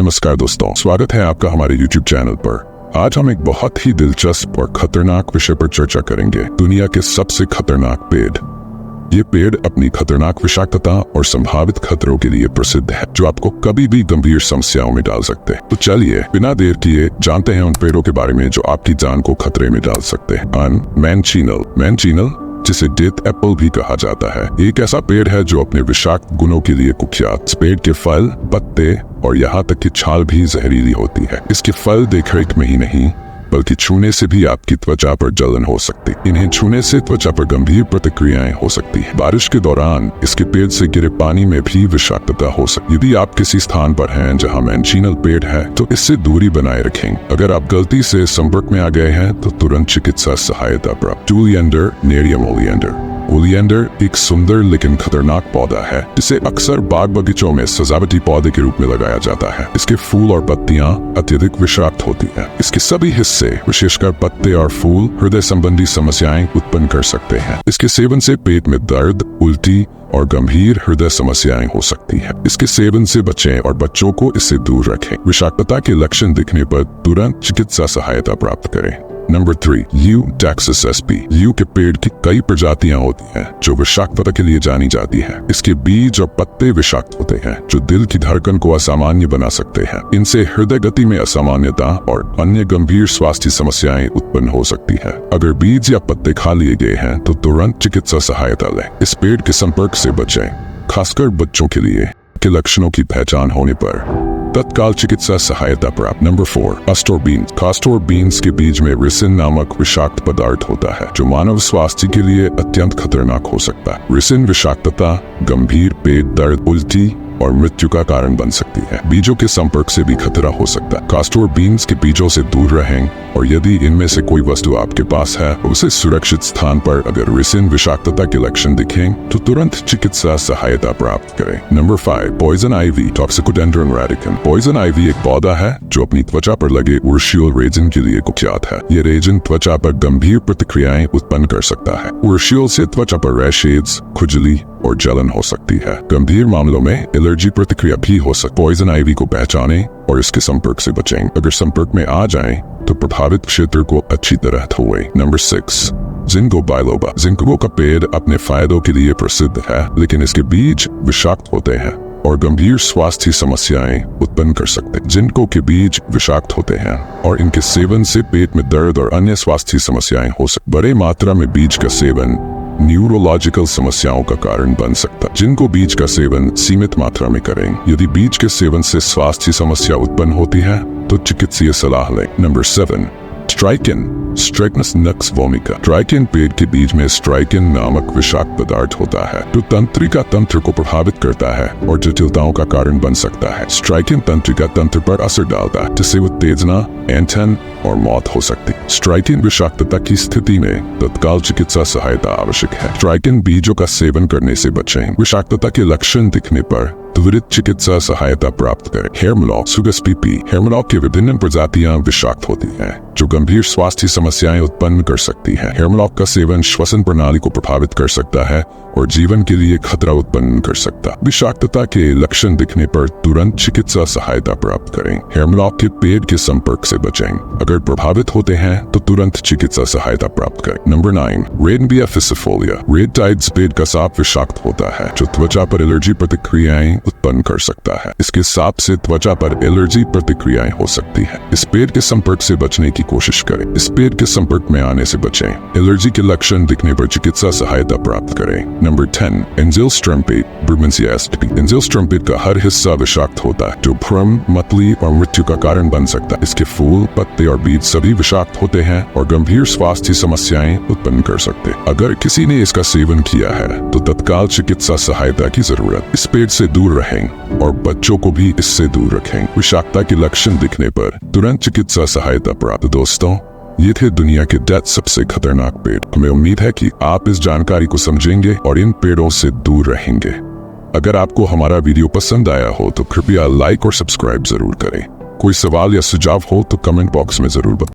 नमस्कार दोस्तों, स्वागत है आपका हमारे YouTube चैनल पर। आज हम एक बहुत ही दिलचस्प और खतरनाक विषय पर चर्चा करेंगे, दुनिया के सबसे खतरनाक पेड़। ये पेड़ अपनी खतरनाक विषाक्तता और संभावित खतरों के लिए प्रसिद्ध है, जो आपको कभी भी गंभीर समस्याओं में डाल सकते हैं। तो चलिए बिना देर किए जानते हैं उन पेड़ों के बारे में जो आपकी जान को खतरे में डाल सकते हैं। मैनचीनल, जिसे डेथ एप्पल भी कहा जाता है, एक ऐसा पेड़ है जो अपने विषाक्त गुणों के लिए कुख्यात। इस पेड़ के फल, पत्ते और यहाँ तक कि छाल भी जहरीली होती है। इसके फल देखरेख में ही नहीं बल्कि छूने से भी आपकी त्वचा पर जलन हो सकती है। इन्हें छूने से त्वचा पर गंभीर प्रतिक्रियाएं हो सकती है। बारिश के दौरान इसके पेड़ से गिरे पानी में भी विषाक्तता हो सकती है। यदि आप किसी स्थान पर हैं जहां मैनचीनल पेड़ है तो इससे दूरी बनाए रखें। अगर आप गलती से संपर्क में आ गए हैं तो तुरंत चिकित्सा सहायता प्राप्त। ओलियंडर एक सुंदर लेकिन खतरनाक पौधा है जिसे अक्सर बाग बगीचों में सजावटी पौधे के रूप में लगाया जाता है। इसके फूल और पत्तियां अत्यधिक विषाक्त होती हैं। इसके सभी हिस्से, विशेषकर पत्ते और फूल, हृदय संबंधी समस्याएं उत्पन्न कर सकते हैं। इसके सेवन से पेट में दर्द, उल्टी और गंभीर हृदय समस्याएं हो सकती है। इसके सेवन से बचें और बच्चों को इससे दूर रखें। विषाक्तता के लक्षण दिखने पर तुरंत चिकित्सा सहायता प्राप्त करें। Number 3, Eucalyptus sp। यू के पेड़ की कई प्रजातियां होती हैं जो विषाक्तता के लिए जानी जाती है। इसके बीज और पत्ते विषाक्त होते हैं जो दिल की धड़कन को असामान्य बना सकते हैं। इनसे हृदय गति में असामान्यता और अन्य गंभीर स्वास्थ्य समस्याएं उत्पन्न हो सकती है। अगर बीज या पत्ते खा लिए गए हैं तो तुरंत चिकित्सा सहायता लें। इस पेड़ के संपर्क से बचें, खासकर बच्चों के लिए। के लक्षणों की पहचान होने पर तत्काल चिकित्सा सहायता प्राप्त। नंबर 4, कास्टोर बीन्स के बीज में रिसिन नामक विषाक्त पदार्थ होता है जो मानव स्वास्थ्य के लिए अत्यंत खतरनाक हो सकता है। रिसिन विषाक्तता गंभीर पेट दर्द, उल्टी और मृत्यु का कारण बन सकती है। बीजों के संपर्क से भी खतरा हो सकता है। कास्टोर बीन्स के बीजों से दूर रहें और यदि इनमें से कोई वस्तु आपके पास है उसे सुरक्षित स्थान पर। अगर रिसिन विषाक्तता के लक्षण दिखें तो तुरंत चिकित्सा सहायता प्राप्त करें। Number 5, poison ivy, toxicodendron radicans. Poison ivy एक पौधा है जो अपनी त्वचा पर लगे उर्शियोल रेजिन के लिए कुख्यात है। ये रेजिन त्वचा पर गंभीर प्रतिक्रियाएं उत्पन्न कर सकता है। उर्शियोल से त्वचा पर रैशेज, खुजली और जलन हो सकती है। गंभीर मामलों में एलर्जी प्रतिक्रिया भी हो सकती है। पॉइजन आइवी को पहचानें और इसके संपर्क से बचें। अगर संपर्क में आ जाएं तो प्रभावित क्षेत्र को अच्छी तरह धोएं। Number 6, ginkgo biloba. जिंको का पेड़ अपने फायदों के लिए प्रसिद्ध है, लेकिन इसके बीज विषाक्त होते हैं और गंभीर स्वास्थ्य समस्याएं उत्पन्न कर सकते हैं। जिनको के बीज विषाक्त होते हैं और इनके सेवन से पेट में दर्द और अन्य स्वास्थ्य समस्याएं हो सकती। बड़े मात्रा में बीज का सेवन न्यूरोलॉजिकल समस्याओं का कारण बन सकता है। जिनको बीज का सेवन सीमित मात्रा में करें। यदि बीज के सेवन से स्वास्थ्य समस्या उत्पन्न होती है तो चिकित्सीय सलाह लें। Number 7, स्ट्राइकनस nux vomica. ट्राइकेन पेड़ के बीज में स्ट्राइकेन नामक विषाक्त पदार्थ होता है जो तंत्रिका तंत्र को प्रभावित करता है और जटिलताओं का कारण बन सकता है। स्ट्राइकेन तंत्रिका तंत्र पर असर डालता है जिससे उत्तेजना, ऐंठन और मौत हो सकती है। स्ट्राइकेन विषाक्तता की स्थिति में तत्काल चिकित्सा सहायता आवश्यक है। स्ट्राइकेन बीजों का सेवन करने से बचें। विषाक्तता के लक्षण दिखने पर त्वरित चिकित्सा सहायता प्राप्त करें। हेयरमलॉक, सुगस पीपी। हेयरमलॉक की विभिन्न प्रजातियां विषाक्त होती हैं जो गंभीर स्वास्थ्य समस्याएं उत्पन्न कर सकती हैं। हेयरमलॉक का सेवन श्वसन प्रणाली को प्रभावित कर सकता है और जीवन के लिए खतरा उत्पन्न कर सकता है। विषाक्तता के लक्षण दिखने पर तुरंत चिकित्सा सहायता प्राप्त करें। हेयरमलॉक के पेड़ के संपर्क से बचें। अगर प्रभावित होते हैं तो तुरंत चिकित्सा सहायता प्राप्त करें। नंबर 9, रेडबिया फिसिफोलिया। रेड टाइड्स पेड़ का सांप विषाक्त होता है जो त्वचा पर एलर्जी प्रतिक्रियाएं उत्पन्न कर सकता है। इसके सांप से त्वचा पर एलर्जी प्रतिक्रियाएं हो सकती है। इस पेड़ के संपर्क से बचने की कोशिश करें। इस पेड़ के संपर्क में आने से बचें। एलर्जी के लक्षण दिखने पर चिकित्सा सहायता प्राप्त करें। नंबर 10, एंजियोस्ट्रम्पेट, ब्रुमेंसिया एस्पिटी। एंजियोस्ट्रम्पेट का हर हिस्सा विषाक्त होता है जो भ्रम, मतली और मृत्यु का कारण बन सकता है। इसके फूल, पत्ते और बीज सभी विषाक्त होते हैं और गंभीर स्वास्थ्य समस्याएं उत्पन्न कर सकते हैं। अगर किसी ने इसका सेवन किया है तो तत्काल चिकित्सा सहायता की जरूरत। इस पेड़ से दूर रहें और बच्चों को भी इससे दूर रखें। विषाक्तता के लक्षण दिखने पर तुरंत चिकित्सा सहायता प्राप्त। दोस्तों, ये थे दुनिया के 10 सबसे खतरनाक पेड़। हमें उम्मीद है कि आप इस जानकारी को समझेंगे और इन पेड़ों से दूर रहेंगे। अगर आपको हमारा वीडियो पसंद आया हो तो कृपया लाइक और सब्सक्राइब जरूर करें। कोई सवाल या सुझाव हो तो कमेंट बॉक्स में जरूर बताएं।